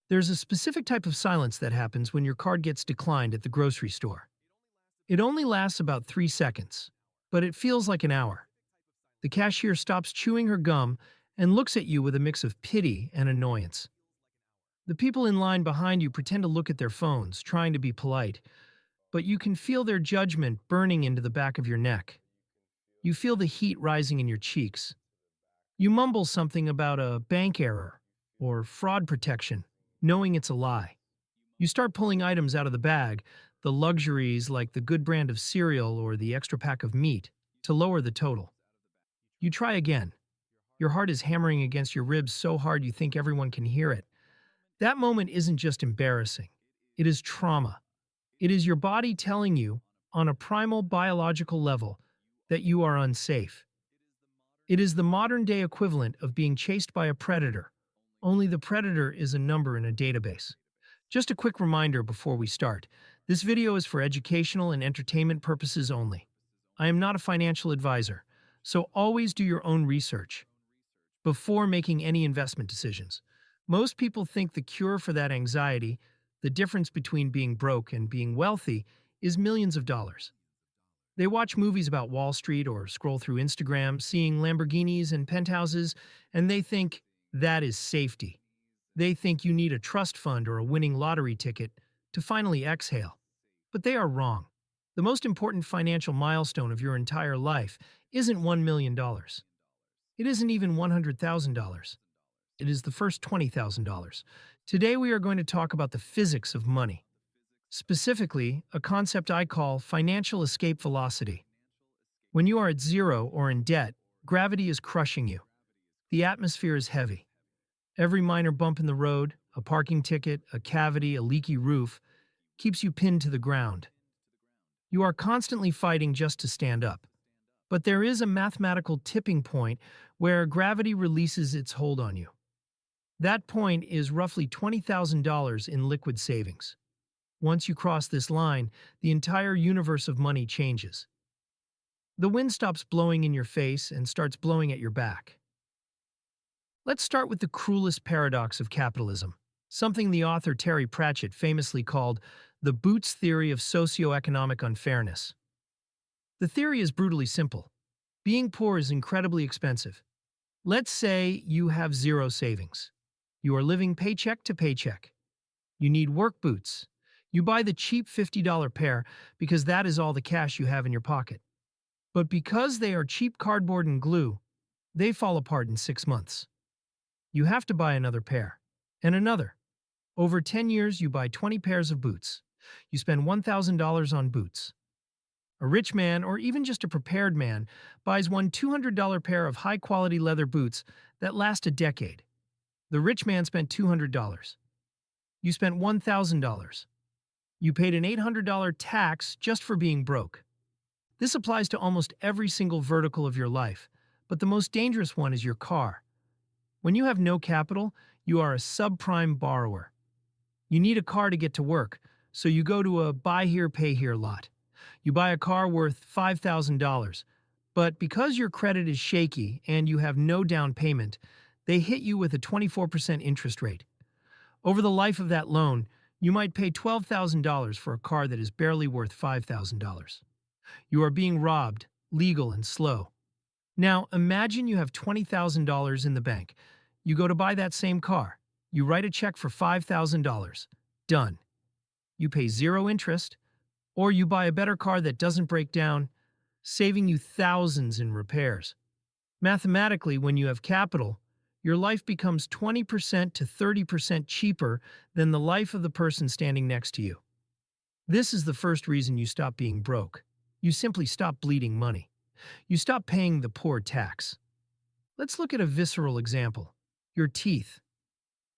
There's a specific type of silence that happens when your card gets declined at the grocery store. It only lasts about 3 seconds, but it feels like an hour. The cashier stops chewing her gum and looks at you with a mix of pity and annoyance. The people in line behind you pretend to look at their phones, trying to be polite, but you can feel their judgment burning into the back of your neck. You feel the heat rising in your cheeks. You mumble something about a bank error or fraud protection, knowing it's a lie. You start pulling items out of the bag, the luxuries like the good brand of cereal or the extra pack of meat, to lower the total. You try again. Your heart is hammering against your ribs so hard you think everyone can hear it. That moment isn't just embarrassing. It is trauma. It is your body telling you, on a primal biological level, that you are unsafe. It is the modern-day equivalent of being chased by a predator, only the predator is a number in a database. Just a quick reminder before we start. This video is for educational and entertainment purposes only. I am not a financial advisor, so always do your own research before making any investment decisions. Most people think the cure for that anxiety, the difference between being broke and being wealthy, is millions of dollars. They watch movies about Wall Street or scroll through Instagram, seeing Lamborghinis and penthouses, and they think that is safety. They think you need a trust fund or a winning lottery ticket to finally exhale. But they are wrong. The most important financial milestone of your entire life isn't $1 million. It isn't even $100,000. It is the first $20,000. Today we are going to talk about the physics of money. Specifically, a concept I call financial escape velocity. When you are at zero or in debt, gravity is crushing you. The atmosphere is heavy. Every minor bump in the road, a parking ticket, a cavity, a leaky roof, keeps you pinned to the ground. You are constantly fighting just to stand up. But there is a mathematical tipping point where gravity releases its hold on you. That point is roughly $20,000 in liquid savings. Once you cross this line, the entire universe of money changes. The wind stops blowing in your face and starts blowing at your back. Let's start with the cruelest paradox of capitalism, something the author Terry Pratchett famously called the Boots Theory of socioeconomic unfairness. The theory is brutally simple. Being poor is incredibly expensive. Let's say you have zero savings. You are living paycheck to paycheck. You need work boots. You buy the cheap $50 pair because that is all the cash you have in your pocket. But because they are cheap cardboard and glue, they fall apart in 6 months. You have to buy another pair, and another. Over 10 years, you buy 20 pairs of boots. You spend $1,000 on boots. A rich man, or even just a prepared man, buys one $200 pair of high-quality leather boots that last a decade. The rich man spent $200. You spent $1,000. You paid an $800 tax just for being broke. This applies to almost every single vertical of your life, but the most dangerous one is your car. When you have no capital, you are a subprime borrower. You need a car to get to work, so you go to a buy here, pay here lot. You buy a car worth $5,000, but because your credit is shaky and you have no down payment, they hit you with a 24% interest rate. Over the life of that loan, you might pay $12,000 for a car that is barely worth $5,000. You are being robbed, legal and slow. Now, imagine you have $20,000 in the bank. You go to buy that same car. You write a check for $5,000. Done. You pay zero interest, or you buy a better car that doesn't break down, saving you thousands in repairs. Mathematically, when you have capital, your life becomes 20% to 30% cheaper than the life of the person standing next to you. This is the first reason you stop being broke. You simply stop bleeding money. You stop paying the poor tax. Let's look at a visceral example. Your teeth.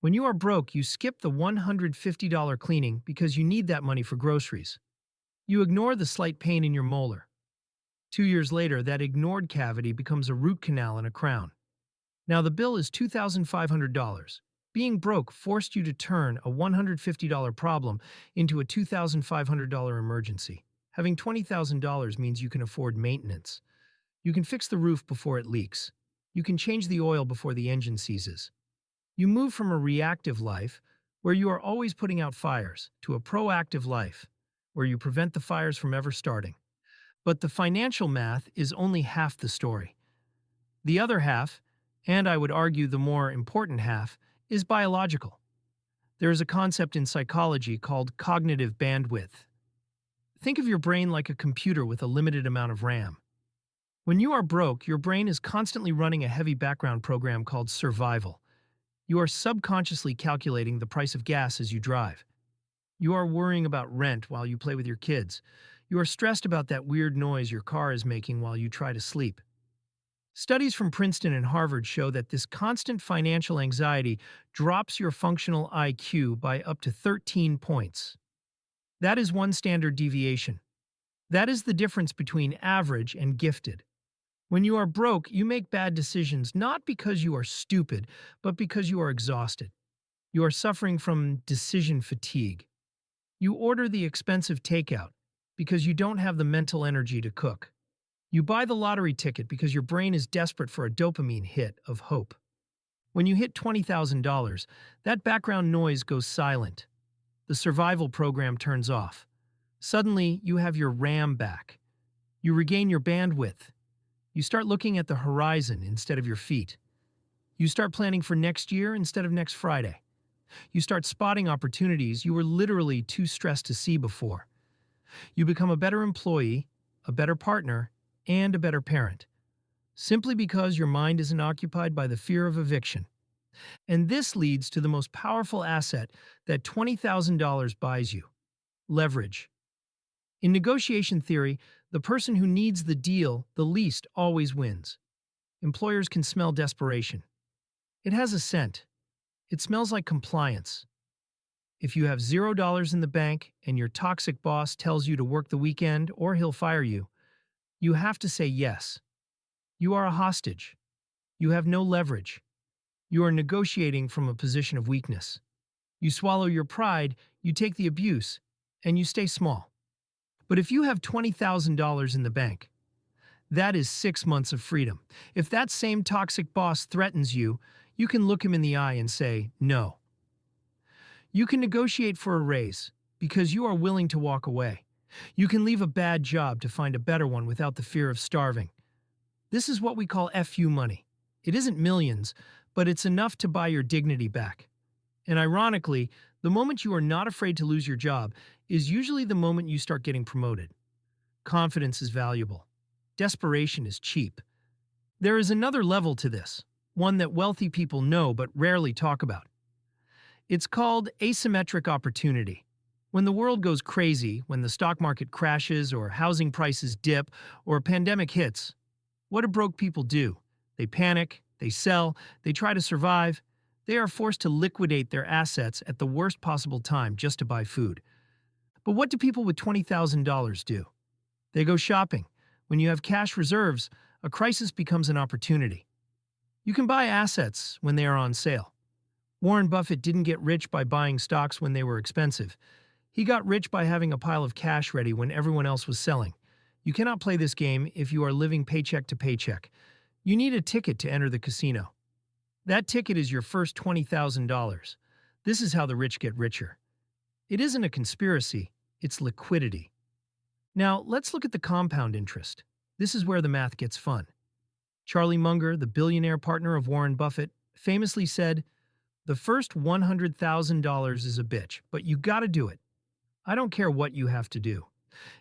When you are broke, you skip the $150 cleaning because you need that money for groceries. You ignore the slight pain in your molar. 2 years later, that ignored cavity becomes a root canal and a crown. Now the bill is $2,500. Being broke forced you to turn a $150 problem into a $2,500 emergency. Having $20,000 means you can afford maintenance. You can fix the roof before it leaks. You can change the oil before the engine seizes. You move from a reactive life, where you are always putting out fires, to a proactive life, where you prevent the fires from ever starting. But the financial math is only half the story. The other half, and I would argue the more important half, is biological. There is a concept in psychology called cognitive bandwidth. Think of your brain like a computer with a limited amount of RAM. When you are broke, your brain is constantly running a heavy background program called survival. You are subconsciously calculating the price of gas as you drive. You are worrying about rent while you play with your kids. You are stressed about that weird noise your car is making while you try to sleep. Studies from Princeton and Harvard show that this constant financial anxiety drops your functional IQ by up to 13 points. That is one standard deviation. That is the difference between average and gifted. When you are broke, you make bad decisions not because you are stupid, but because you are exhausted. You are suffering from decision fatigue. You order the expensive takeout because you don't have the mental energy to cook. You buy the lottery ticket because your brain is desperate for a dopamine hit of hope. When you hit $20,000, that background noise goes silent. The survival program turns off. Suddenly, you have your RAM back. You regain your bandwidth. You start looking at the horizon instead of your feet. You start planning for next year instead of next Friday. You start spotting opportunities you were literally too stressed to see before. You become a better employee, a better partner, and a better parent, simply because your mind isn't occupied by the fear of eviction. And this leads to the most powerful asset that $20,000 buys you: leverage. In negotiation theory, the person who needs the deal the least always wins. Employers can smell desperation. It has a scent. It smells like compliance. If you have $0 in the bank and your toxic boss tells you to work the weekend or he'll fire you, you have to say yes. You are a hostage. You have no leverage. You are negotiating from a position of weakness. You swallow your pride, you take the abuse, and you stay small. But if you have $20,000 in the bank, that is 6 months of freedom. If that same toxic boss threatens you, you can look him in the eye and say, no. You can negotiate for a raise because you are willing to walk away. You can leave a bad job to find a better one without the fear of starving. This is what we call FU money. It isn't millions, but it's enough to buy your dignity back. And ironically, the moment you are not afraid to lose your job is usually the moment you start getting promoted. Confidence is valuable. Desperation is cheap. There is another level to this, one that wealthy people know but rarely talk about. It's called asymmetric opportunity. When the world goes crazy, when the stock market crashes or housing prices dip or a pandemic hits, what do broke people do? They panic, they sell, they try to survive. They are forced to liquidate their assets at the worst possible time just to buy food. But what do people with $20,000 do? They go shopping. When you have cash reserves, a crisis becomes an opportunity. You can buy assets when they are on sale. Warren Buffett didn't get rich by buying stocks when they were expensive. He got rich by having a pile of cash ready when everyone else was selling. You cannot play this game if you are living paycheck to paycheck. You need a ticket to enter the casino. That ticket is your first $20,000. This is how the rich get richer. It isn't a conspiracy, it's liquidity. Now, let's look at the compound interest. This is where the math gets fun. Charlie Munger, the billionaire partner of Warren Buffett, famously said, "The first $100,000 is a bitch, but you gotta do it. I don't care what you have to do.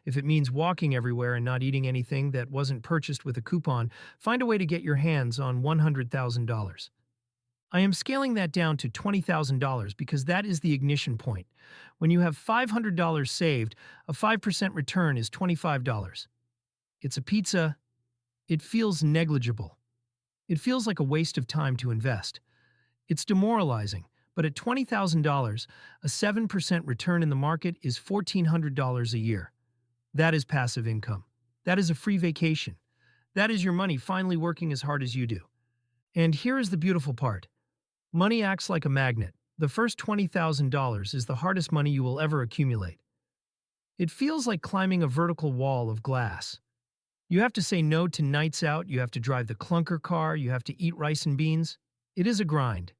If it means walking everywhere and not eating anything that wasn't purchased with a coupon, find a way to get your hands on $100,000. I am scaling that down to $20,000 because that is the ignition point. When you have $500 saved, a 5% return is $25. It's a pizza. It feels negligible. It feels like a waste of time to invest. It's demoralizing, but at $20,000, a 7% return in the market is $1,400 a year. That is passive income. That is a free vacation. That is your money finally working as hard as you do. And here is the beautiful part. Money acts like a magnet. The first $20,000 is the hardest money you will ever accumulate. It feels like climbing a vertical wall of glass. You have to say no to nights out, you have to drive the clunker car, you have to eat rice and beans. It is a grind.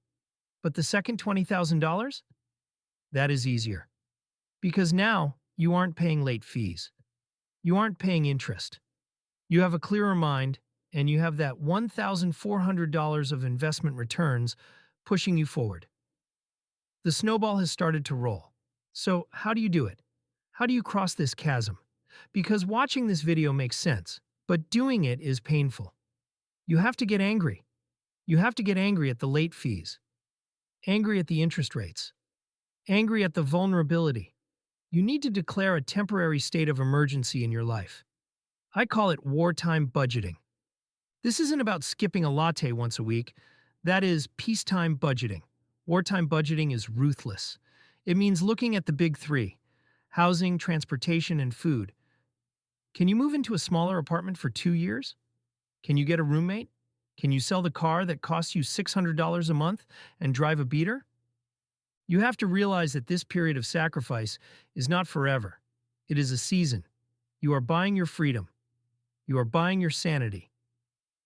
But the second $20,000? That is easier. Because now you aren't paying late fees. You aren't paying interest. You have a clearer mind, and you have that $1,400 of investment returns pushing you forward. The snowball has started to roll. So, how do you do it? How do you cross this chasm? Because watching this video makes sense, but doing it is painful. You have to get angry. You have to get angry at the late fees, angry at the interest rates, angry at the vulnerability. You need to declare a temporary state of emergency in your life. I call it wartime budgeting. This isn't about skipping a latte once a week. That is peacetime budgeting. Wartime budgeting is ruthless. It means looking at the big three: housing, transportation, and food. Can you move into a smaller apartment for 2 years? Can you get a roommate? Can you sell the car that costs you $600 a month and drive a beater? You have to realize that this period of sacrifice is not forever. It is a season. You are buying your freedom. You are buying your sanity.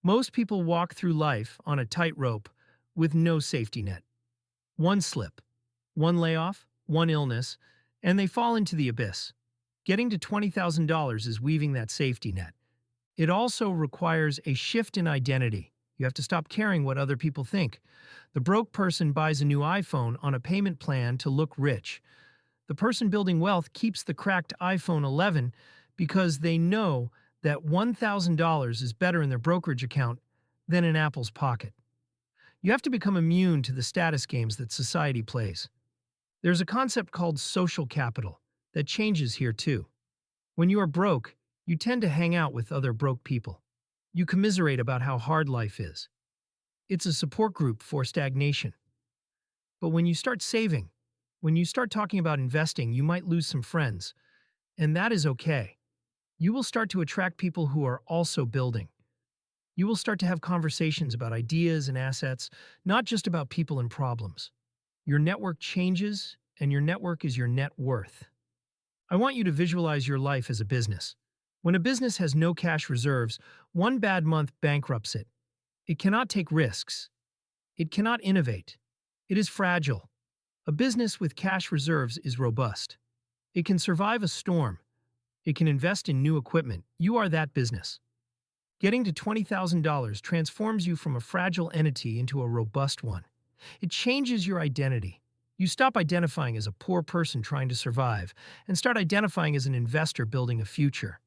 Most people walk through life on a tightrope with no safety net. One slip, one layoff, one illness, and they fall into the abyss. Getting to $20,000 is weaving that safety net. It also requires a shift in identity. You have to stop caring what other people think. The broke person buys a new iPhone on a payment plan to look rich. The person building wealth keeps the cracked iPhone 11 because they know that $1,000 is better in their brokerage account than in Apple's pocket. You have to become immune to the status games that society plays. There's a concept called social capital that changes here too. When you are broke, you tend to hang out with other broke people. You commiserate about how hard life is. It's a support group for stagnation. But when you start saving, when you start talking about investing, you might lose some friends. And that is okay. You will start to attract people who are also building. You will start to have conversations about ideas and assets, not just about people and problems. Your network changes, and your network is your net worth. I want you to visualize your life as a business. When a business has no cash reserves, one bad month bankrupts it. It cannot take risks. It cannot innovate. It is fragile. A business with cash reserves is robust. It can survive a storm. It can invest in new equipment. You are that business. Getting to $20,000 transforms you from a fragile entity into a robust one. It changes your identity. You stop identifying as a poor person trying to survive and start identifying as an investor building a future.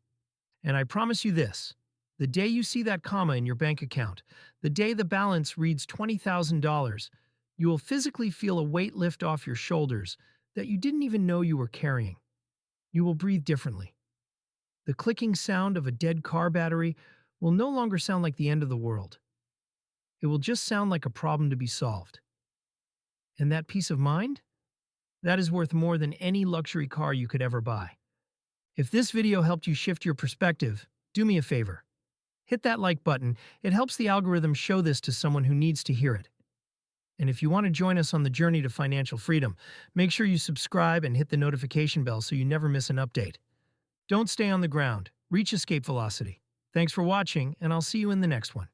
And I promise you this, the day you see that comma in your bank account, the day the balance reads $20,000, you will physically feel a weight lift off your shoulders that you didn't even know you were carrying. You will breathe differently. The clicking sound of a dead car battery will no longer sound like the end of the world. It will just sound like a problem to be solved. And that peace of mind? That is worth more than any luxury car you could ever buy. If this video helped you shift your perspective, do me a favor. Hit that like button. It helps the algorithm show this to someone who needs to hear it. And if you want to join us on the journey to financial freedom, make sure you subscribe and hit the notification bell so you never miss an update. Don't stay on the ground. Reach escape velocity. Thanks for watching, and I'll see you in the next one.